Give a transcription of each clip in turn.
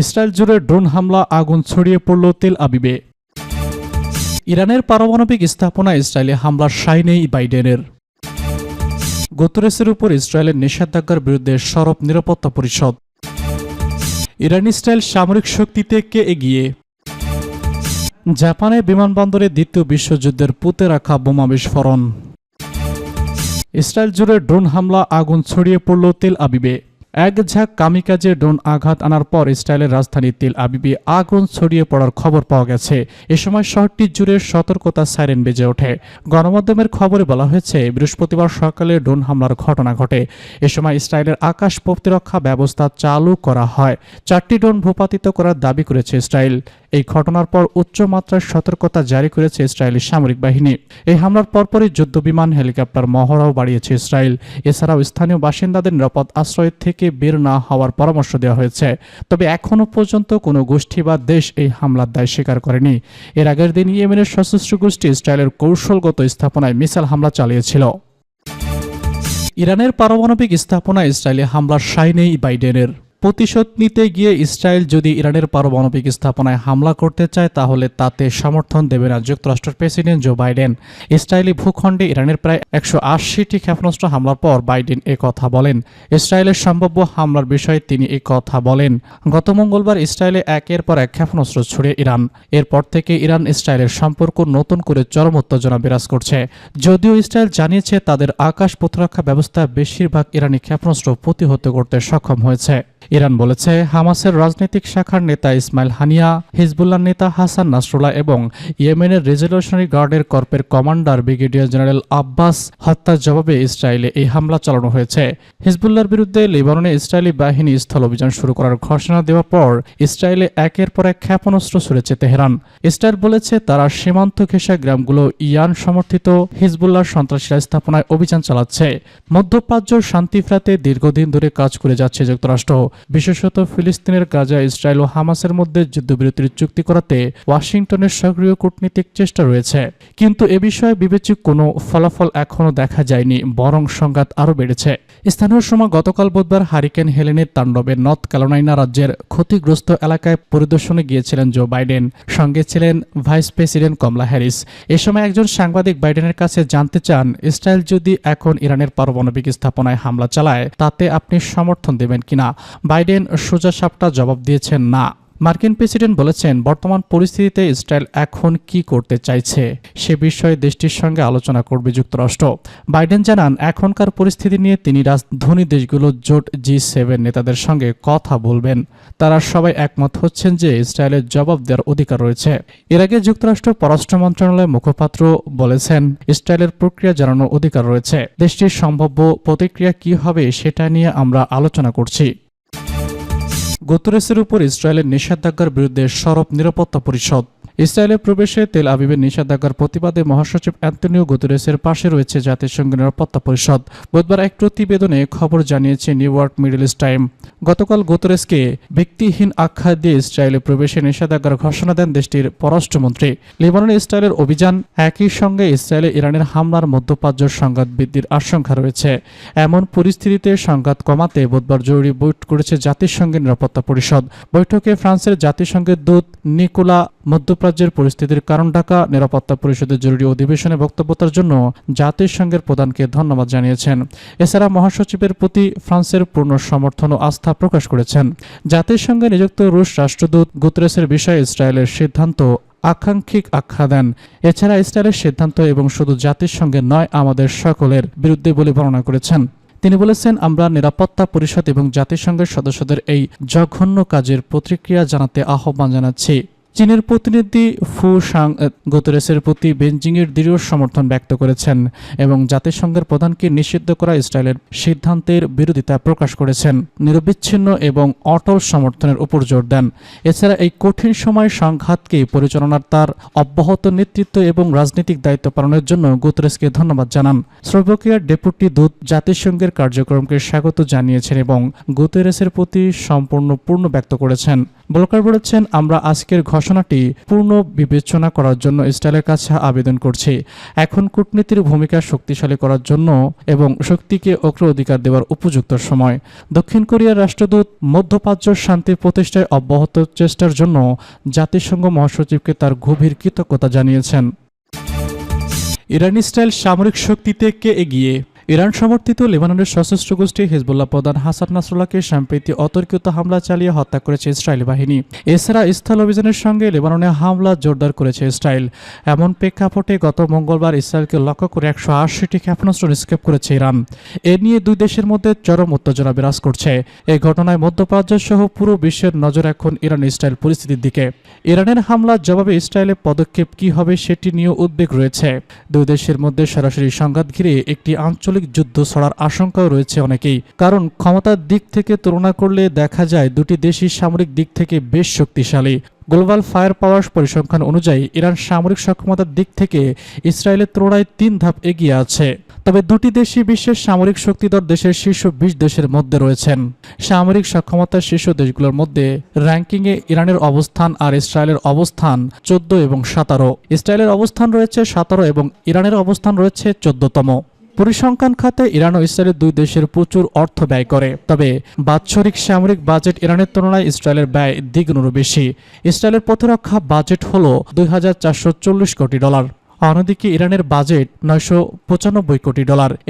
Israel জুড়ে drone হামলা, আগুন ছড়িয়ে পড়ল তেল আবিবে। ইরানের পারমাণবিক স্থাপনা ইসরায়েলে হামলার সায় নেই বাইডেনের। গুতেরেসের উপর ইসরায়েলের নিষেধাজ্ঞার বিরুদ্ধে সরব নিরাপত্তা পরিষদ। ইরান ইসরায়েল সামরিক শক্তিতে কে এগিয়ে? জাপানের বিমানবন্দরে দ্বিতীয় বিশ্বযুদ্ধের পুঁতে রাখা বোমা বিস্ফোরণ। ইসরায়েল জুড়ে ড্রোন হামলা, আগুন ছড়িয়ে পড়ল তেল আবিবে। এক ঝাঁক কামিকাজে ড্রোন আঘাত আনার পর ইসরায়েলের রাজধানী তেল আবিবে আগুন ছড়িয়ে পড়ার খবর পাওয়া গেছে। এ সময় শহরটি জুড়ে সতর্কতা সাইরেন বেজে ওঠে। গণমাধ্যমের খবরে বলা হয়েছে, বৃহস্পতিবার সকালে ড্রোন হামলার ঘটনা ঘটে। এ সময় ইসরায়েলের আকাশ প্রতিরক্ষা ব্যবস্থা চালু করা হয়। 4টি ড্রোন ভূপাতিত করার দাবি করেছে ইসরায়েল। এই ঘটনার পর উচ্চমাত্রার সতর্কতা জারি করেছে ইসরায়েলি সামরিক বাহিনী। এই হামলার পরপরই যুদ্ধবিমান, হেলিকপ্টার মহড়াও বাড়িয়েছে ইসরায়েল। এছাড়াও স্থানীয় বাসিন্দাদের নিরাপদ আশ্রয় থেকে বের না হওয়ার পরামর্শ দেওয়া হয়েছে। তবে এখনও পর্যন্ত কোনো গোষ্ঠী বা দেশ এই হামলার দায় স্বীকার করেনি। এর আগের দিন ইয়েমেনের সশস্ত্র গোষ্ঠী ইসরায়েলের কৌশলগত স্থাপনায় মিসাইল হামলা চালিয়েছিল। ইরানের পারমাণবিক স্থাপনায় ইসরায়েলে হামলার সায় নেই বাইডেনের। প্রতিশোধ নিতে গিয়ে ইসরায়েল যদি ইরানের পারমাণবিক স্থাপনায় হামলা করতে চায়, তাহলে তাতে সমর্থন দেবে না যুক্তরাষ্ট্রের প্রেসিডেন্ট জো বাইডেন। ইসরায়েলি ভূখণ্ডে ইরানের প্রায় 180টি ক্ষেপণাস্ত্র হামলার পর বাইডেন কথা বলেন। ইসরায়েলের সম্ভাব্য হামলার বিষয়ে তিনি কথা বলেন। গত মঙ্গলবার ইসরায়েলে একের পর এক ক্ষেপণাস্ত্র ছুড়ে ইরান। এরপর থেকে ইরান ইসরায়েলের সম্পর্ক নতুন করে চরম উত্তেজনা বিরাজ করছে। যদিও ইসরায়েল জানিয়েছে তাদের আকাশ প্রতিরক্ষা ব্যবস্থা বেশিরভাগ ইরানি ক্ষেপণাস্ত্র প্রতিহত করতে সক্ষম হয়েছে। ইরান বলেছে, হামাসের রাজনৈতিক শাখার নেতা ইসমাইল হানিয়া, হিজবুল্লাহ নেতা হাসান নাসরুল্লাহ এবং ইয়েমেনের রেজলিউশনারি গার্ডের কর্পের কমান্ডার ব্রিগেডিয়ার জেনারেল আব্বাস হত্যার জবাবে ইসরায়েলে এই হামলা চালানো হয়েছে। হিজবুল্লাহর বিরুদ্ধে লেবাননে ইসরায়েলি বাহিনী স্থল অভিযান শুরু করার ঘোষণা দেওয়ার পর ইসরায়েলে একের পর এক ক্ষেপণাস্ত্র ছুড়েছে তেহরান। ইসরায়েল বলেছে, তারা সীমান্ত ঘেঁষা গ্রামগুলো ইরান সমর্থিত হিজবুল্লাহর সন্ত্রাসীরা স্থাপনায় অভিযান চালাচ্ছে। মধ্যপ্রাচ্য শান্তি ফেরাতে দীর্ঘদিন ধরে কাজ করে যাচ্ছে যুক্তরাষ্ট্র। বিশেষত ফিলিস্তিনের গাজা, ইসরায়েল ও হামাসের মধ্যে যুদ্ধবিরতির চুক্তি করাতে ওয়াশিংটনের সক্রিয় কূটনীতিক চেষ্টা রয়েছে। কিন্তু এ বিষয়ে বিবেচ্য কোনো ফলাফল এখনও দেখা যায়নি, বরং সংঘাত আরও বেড়েছে। স্থানীয় সময় গতকাল বুধবার হারিকেন হেলেনের তাণ্ডবে নর্থ ক্যারোলাইনা রাজ্যের ক্ষতিগ্রস্ত এলাকায় পরিদর্শনে গিয়েছিলেন জো বাইডেন। সঙ্গে ছিলেন ভাইস প্রেসিডেন্ট কমলা হ্যারিস। এ সময় একজন সাংবাদিক বাইডেনের কাছে জানতে চান, ইসরায়েল যদি এখন ইরানের পারমাণবিক স্থাপনায় হামলা চালায়, তাতে আপনি সমর্থন দেবেন কিনা? বাইডেন সোজাসাপটা জবাব দিয়েছেন, না। মার্কিন প্রেসিডেন্ট বলেছেন, বর্তমান পরিস্থিতিতে ইসরায়েল এখন কি করতে চাইছে সে বিষয়ে দেশটির সঙ্গে আলোচনা করবে যুক্তরাষ্ট্র। বাইডেন জানান, এখনকার পরিস্থিতি নিয়ে তিনি ধনী দেশগুলোর জোট G7 নেতাদের সঙ্গে কথা বলবেন। তারা সবাই একমত হচ্ছেন যে ইসরায়েলের জবাব দেওয়ার অধিকার রয়েছে। এর আগে যুক্তরাষ্ট্র পররাষ্ট্র মন্ত্রণালয়ের মুখপাত্র বলেছেন, ইসরায়েলের প্রক্রিয়া জানানোর অধিকার রয়েছে। দেশটির সম্ভাব্য প্রতিক্রিয়া কি হবে সেটা নিয়ে আমরা আলোচনা করছি। গুতেরেসের উপর ইসরায়েলের নিষেধাজ্ঞার বিরুদ্ধে সরব নিরাপত্তা পরিষদ। ইসরায়েলের প্রবেশে তেল আবিবের নিষেধাজ্ঞার প্রতিবাদে মহাসচিব অ্যান্তনিও গুতেরেসের পাশে রয়েছে জাতিসংঘের নিরাপত্তা পরিষদ। বুধবার এক প্রতিবেদনে খবর জানিয়েছে new York middle east time. গতকাল গুতেরেসকে ব্যক্তিহীন আখ্যা দিয়ে ইসরায়েলে প্রবেশে নিষেধাজ্ঞার ঘোষণা দেন দেশটির পররাষ্ট্রমন্ত্রী। লেবাননে ইসরায়েলের অভিযান, একই সঙ্গে ইসরায়েলে ইরানের হামলার মধ্যপ্রাচ্য সংঘাত বৃদ্ধির আশঙ্কা রয়েছে। এমন পরিস্থিতিতে সংঘাত কমাতে বুধবার জরুরি বৈঠক করেছে জাতিসংঘের নিরাপত্তা পরিষদ। বৈঠকে ফ্রান্সের জাতিসংঘের দূত নিকোলা মধ্যপ্রাচ্যের পরিস্থিতির কারণ ঢাকা নিরাপত্তা পরিষদের জরুরি অধিবেশনে বক্তব্য দেওয়ার জন্য জাতিসংঘের প্রধানকে ধন্যবাদ জানিয়েছেন। এছাড়া মহাসচিবের প্রতি ফ্রান্সের পূর্ণ সমর্থন ও আস্থা প্রকাশ করেছেন। জাতিসংঘে নিযুক্ত রুশ রাষ্ট্রদূত গুতেরেসের বিষয়ে ইসরায়েলের সিদ্ধান্ত আকাঙ্ক্ষিক আখ্যা দেন। এছাড়া ইসরায়েলের সিদ্ধান্ত এবং শুধু জাতিসংঘের নয়, আমাদের সকলের বিরুদ্ধে বলে বর্ণনা করেছেন। তিনি বলেছেন, আমরা নিরাপত্তা পরিষদ এবং জাতিসংঘের সদস্যদের এই জঘন্য কাজের প্রতিক্রিয়া জানাতে আহ্বান জানাচ্ছি। চীনের প্রতিনিধি ফু সাং গুতেরেসের প্রতি বেইজিংয়ের দৃঢ় সমর্থন ব্যক্ত করেছেন এবং জাতিসংঘের প্রধানকে নিষিদ্ধ করা ইসরায়েলের সিদ্ধান্তের বিরোধিতা প্রকাশ করেছেন। নিরবিচ্ছিন্ন এবং অটল সমর্থনের উপর জোর দেন। এছাড়া এই কঠিন সময় সংঘাতকে পরিচালনার তার অব্যাহত নেতৃত্ব এবং রাজনৈতিক দায়িত্ব পালনের জন্য গুতেরেসকে ধন্যবাদ জানান। স্লোভাকিয়ার ডেপুটি দূত জাতিসংঘের কার্যক্রমকে স্বাগত জানিয়েছেন এবং গুতেরেসের প্রতি পূর্ণ ব্যক্ত করেছেন। ব্লকার বলেছেন, আমরা আজকের ঘোষণাটি পূর্ণ বিবেচনা করার জন্য ইসরায়েলের কাছে আবেদন করছি। এখন কূটনীতির ভূমিকা শক্তিশালী করার জন্য এবং শক্তিকে অগ্রাধিকার দেওয়ার উপযুক্ত সময়। দক্ষিণ কোরিয়ার রাষ্ট্রদূত মধ্যপ্রাচ্য শান্তি প্রতিষ্ঠায় অব্যাহত চেষ্টার জন্য জাতিসংঘ মহাসচিবকে তার গভীর কৃতজ্ঞতা জানিয়েছেন। ইরান ইসরায়েল সামরিক শক্তিতে কে এগিয়ে? ইরান সমর্থিত লেবাননের সশস্ত্র গোষ্ঠী হিজবুল্লাহ প্রধান হাসান নাসরুল্লাহকে সম্প্রতি অতর্কিত হামলা চালিয়ে হত্যা করেছে ইসরায়েলি বাহিনী। এছাড়া স্থল অভিযানের সঙ্গে লেবাননে হামলা জোরদার করেছে ইসরায়েল। এমন প্রেক্ষাপটে গত মঙ্গলবার ইসরায়েলকে লক্ষ্য করে 180টি ক্ষেপণাস্ত্র নিক্ষেপ করেছে ইরান। এ নিয়ে দুই দেশের মধ্যে চরম উত্তেজনা বিরাজ করছে। এই ঘটনায় মধ্যপ্রাচ্য সহ পুরো বিশ্বের নজর এখন ইরান ইসরায়েল পরিস্থিতির দিকে। ইরানের হামলার জবাবে ইসরায়েলের পদক্ষেপ কী হবে সেটি নিয়েও উদ্বেগ রয়েছে। দুই দেশের মধ্যে সরাসরি সংঘাত ঘিরে একটি আঞ্চলিক যুদ্ধ ছড়ার আশঙ্কাও রয়েছে অনেকেই। কারণ ক্ষমতার দিক থেকে তুলনা করলে দেখা যায় দুটি দেশই সামরিক দিক থেকে বেশ শক্তিশালী। গ্লোবাল ফায়ার পাওয়ার পরিসংখ্যান অনুযায়ী ইরান সামরিক সক্ষমতার দিক থেকে ইসরায়েলের তুলনায় 3 ধাপ এগিয়ে আছে। তবে দুটি দেশই বিশ্বের সামরিক শক্তিধর দেশের শীর্ষ 20 দেশের মধ্যে রয়েছেন। সামরিক সক্ষমতার শীর্ষ দেশগুলোর মধ্যে র্যাঙ্কিংয়ে ইরানের অবস্থান আর ইসরায়েলের অবস্থান 14 এবং 17। ইসরায়েলের অবস্থান রয়েছে 17 এবং ইরানের অবস্থান রয়েছে 14তম। পরিসংখ্যান খাতে ইরান ও ইসরায়েলের দুই দেশের প্রচুর অর্থ ব্যয় করে। তবে বাৎসরিক সামরিক বাজেট ইরানের তুলনায় ইসরায়েলের ব্যয় দ্বিগুণেরও বেশি। ইসরায়েলের প্রতিরক্ষা বাজেট হল $2,440 কোটি। অন্যদিকে ইরানের বাজেট $995 কোটি।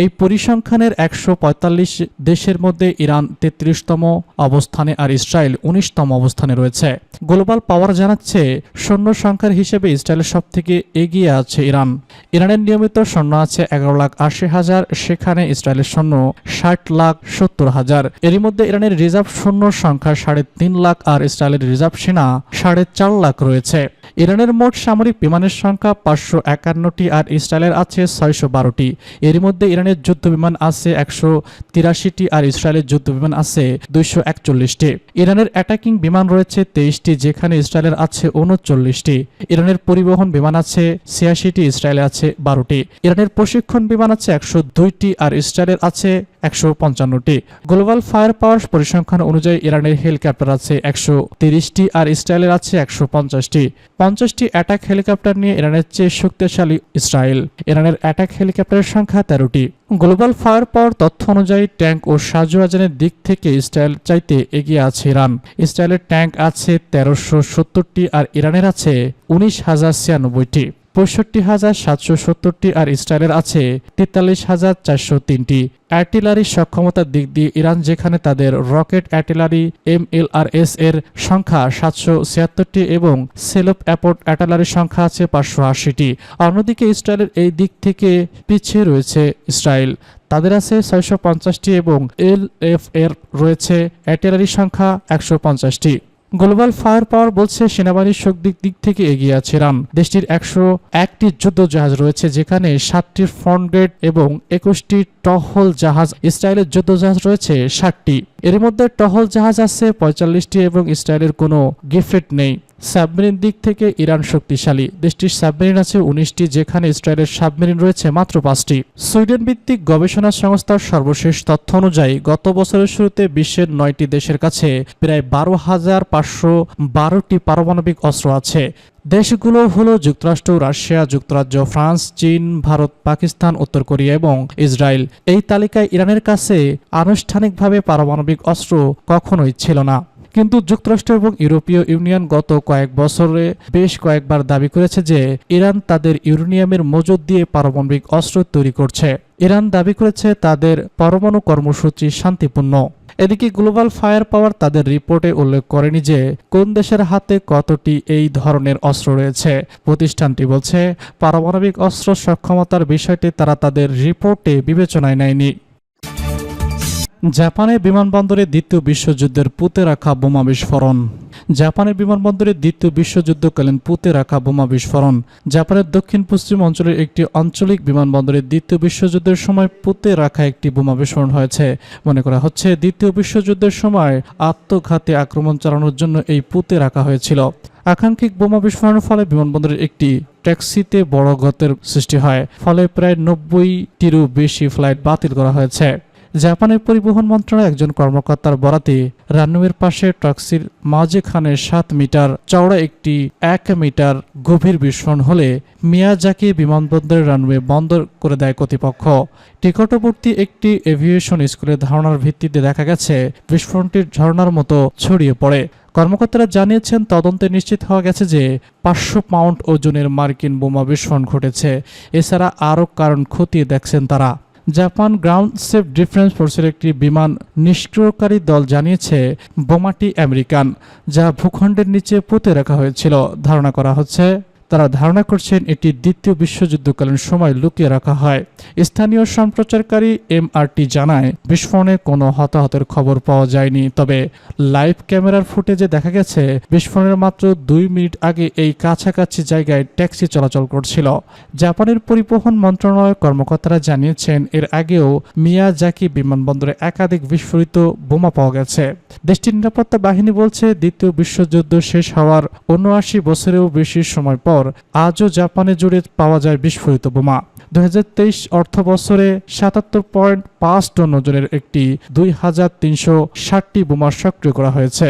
এই পরিসংখ্যানের 145 দেশের মধ্যে ইরান 33তম অবস্থানে আর ইসরায়েল 19তম অবস্থানে রয়েছে। গ্লোবাল পাওয়ার জানাচ্ছে, সৈন্য সংখ্যার হিসেবে ইসরায়েলের সব থেকে এগিয়ে আছে ইরান। ইরানের নিয়মিত সৈন্য আছে 11,80,000, সেখানে ইসরায়েলের সৈন্য 60,70,000। এরই মধ্যে ইরানের রিজার্ভ সৈন্য সংখ্যা 3.5 লাখ আর ইসরায়েলের রিজার্ভ সেনা 4.5 লাখ রয়েছে। ইরানের মোট সামরিক বিমানের সংখ্যা 551টি আর ইসরায়েলের আছে 612টি। এর মধ্যে ইরানের যুদ্ধ বিমান আছে 183টি আর ইসরায়েলের যুদ্ধ বিমান আছে 241টি। ইরানের অ্যাটাকিং বিমান রয়েছে 23টি, যেখানে ইসরায়েলের আছে 39টি। ইরানের পরিবহন বিমান আছে 86টি, ইসরায়েলের আছে 12টি। ইরানের প্রশিক্ষণ বিমান আছে 102টি আর ইসরায়েলের আছে 155টি। গ্লোবাল ফায়ার পাওয়ার পরিসংখ্যান অনুযায়ী ইরানের হেলিকপ্টার আছে 130টি আর ইসরায়েলের আছে 150টি। 50টি অ্যাটাক হেলিকপ্টার নিয়ে ইরানের চেয়ে শক্তিশালী ইসরায়েল। ইরানের অ্যাটাক হেলিকপ্টারের সংখ্যা 13টি। গ্লোবাল ফায়ার পাওয়ার তথ্য অনুযায়ী ট্যাঙ্ক ও সাজোয়াজানের দিক থেকে ইসরায়েল চাইতে এগিয়ে আছে ইরান। ইসরায়েলের ট্যাঙ্ক আছে 1370টি আর ইরানের আছে 19,096টি। 65,770টি আর ইসরায়েলের আছে 43,403টি। আর্টিলারি সক্ষমতার দিক দিয়ে ইরান যেখানে তাদের রকেট আর্টিলারি MLRS এর সংখ্যা 776টি এবং সেলফ অ্যাপোর্ট আর্টিলারির সংখ্যা আছে 580টি। অন্যদিকে ইসরায়েলের এই দিক থেকে পিছিয়ে রয়েছে ইসরায়েল, তাদের আছে 650টি এবং LF-এর রয়েছে আর্টিলারির সংখ্যা 150টি। গ্লোবাল ফায়ার পাওয়ার বলছে সেনাবাহিনীর শক্তির দিক থেকে এগিয়ে আছে ইরান। দেশটির 101টি যুদ্ধ জাহাজ রয়েছে, যেখানে 7টি ফ্রন্ট গ্রেড এবং 21টি টহল জাহাজ। ইসরায়েলের যুদ্ধ জাহাজ রয়েছে 60টি। এর মধ্যে টহল জাহাজ আছে 45টি এবং ইসরায়েলের কোনো গিফট নেই। সাবমেরিন দিক থেকে ইরান শক্তিশালী। দেশটির সাবমেরিন আছে 19টি, যেখানে ইসরায়েলের সাবমেরিন রয়েছে মাত্র 5টি। সুইডেন ভিত্তিক গবেষণা সংস্থার সর্বশেষ তথ্য অনুযায়ী গত বছরের শুরুতে বিশ্বের 9টি দেশের কাছে প্রায় 12,512টি পারমাণবিক অস্ত্র আছে। দেশগুলো হলো যুক্তরাষ্ট্র, রাশিয়া, যুক্তরাজ্য, ফ্রান্স, চীন, ভারত, পাকিস্তান, উত্তর কোরিয়া এবং ইসরায়েল। এই তালিকায় ইরানের কাছে আনুষ্ঠানিকভাবে পারমাণবিক অস্ত্র কখনোই ছিল না। কিন্তু যুক্তরাষ্ট্র এবং ইউরোপীয় ইউনিয়ন গত কয়েক বছরে বেশ কয়েকবার দাবি করেছে যে ইরান তাদের ইউরেনিয়ামের মজুদ দিয়ে পারমাণবিক অস্ত্র তৈরি করছে। ইরান দাবি করেছে তাদের পরমাণু কর্মসূচি শান্তিপূর্ণ। এদিকে গ্লোবাল ফায়ার পাওয়ার তাদের রিপোর্টে উল্লেখ করেনি যে কোন দেশের হাতে কতটি এই ধরনের অস্ত্র রয়েছে। প্রতিষ্ঠানটি বলছে পারমাণবিক অস্ত্র সক্ষমতার বিষয়টি তারা তাদের রিপোর্টে বিবেচনায় নেয়নি। জাপানের বিমানবন্দরে দ্বিতীয় বিশ্বযুদ্ধের পুঁতে রাখা বোমা বিস্ফোরণ। জাপানের বিমানবন্দরে দ্বিতীয় বিশ্বযুদ্ধকালীন পুঁতে রাখা বোমা বিস্ফোরণ। জাপানের দক্ষিণ পশ্চিম অঞ্চলের একটি আঞ্চলিক বিমানবন্দরে দ্বিতীয় বিশ্বযুদ্ধের সময় পুঁতে রাখা একটি বোমা বিস্ফোরণ হয়েছে। মনে করা হচ্ছে দ্বিতীয় বিশ্বযুদ্ধের সময় আত্মঘাতী আক্রমণ চালানোর জন্য এই পুঁতে রাখা হয়েছিল। আকাঙ্ক্ষিত বোমা বিস্ফোরণের ফলে বিমানবন্দরের একটি ট্যাক্সিতে বড় ক্ষতের সৃষ্টি হয়, ফলে প্রায় 90টিরও বেশি ফ্লাইট বাতিল করা হয়েছে। জাপানের পরিবহন মন্ত্রণালয়ের একজন কর্মকর্তার বরাতে রানওয়ের পাশে ট্যাক্সির মাঝখানে 7 মিটার চওড়া একটি 1 মিটার গভীর বিস্ফোরণ হলে মিয়াজাকি বিমানবন্দরের রানওয়ে বন্ধ করে দেয় কর্তৃপক্ষ। নিকটবর্তী একটি এভিয়েশন স্কুলের ধারণার ভিত্তিতে দেখা গেছে বিস্ফোরণটি ঝর্ণার মতো ছড়িয়ে পড়ে। কর্মকর্তারা জানিয়েছেন, তদন্তে নিশ্চিত হওয়া গেছে যে 500 পাউন্ড ওজনের মার্কিন বোমা বিস্ফোরণ ঘটেছে। এছাড়া আরও কারণ খতিয়ে দেখছেন তারা। জাপান গ্রাউন্ড সেফ ডিফেন্স ফোর্সের একটি বিমান নিষ্ক্রিয়কারী দল জানিয়েছে বোমাটি আমেরিকান, যা ভূখণ্ডের নিচে পুঁতে রাখা হয়েছিল। তারা ধারণা করছেন এটি দ্বিতীয় বিশ্বযুদ্ধকালীন সময় লুকিয়ে রাখা হয়। স্থানীয় সম্প্রচারকারী MRT জানায় বিস্ফোরণে কোনো হতাহতের খবর পাওয়া যায়নি, তবে লাইভ ক্যামেরার ফুটেজে দেখা গেছে বিস্ফোরণের মাত্র 2 মিনিট আগে এই কাছাকাছি জায়গায় ট্যাক্সি চলাচল করছিল। জাপানের পরিবহন মন্ত্রণালয়ের কর্মকর্তারা জানিয়েছেন এর আগেও মিয়াজাকি বিমানবন্দরে একাধিক বিস্ফোরিত বোমা পাওয়া গেছে। দেশটির নিরাপত্তা বাহিনী বলছে দ্বিতীয় বিশ্বযুদ্ধ শেষ হওয়ার ৭৯ বছরেও বেশি সময় পর আজও জাপানে জুড়ে পাওয়া যায় বিস্ফোরিত বোমা। 2023 অর্থ বছরে 77.5 টন ওজনের একটি 2360টি বোমা সক্রিয় করা হয়েছে।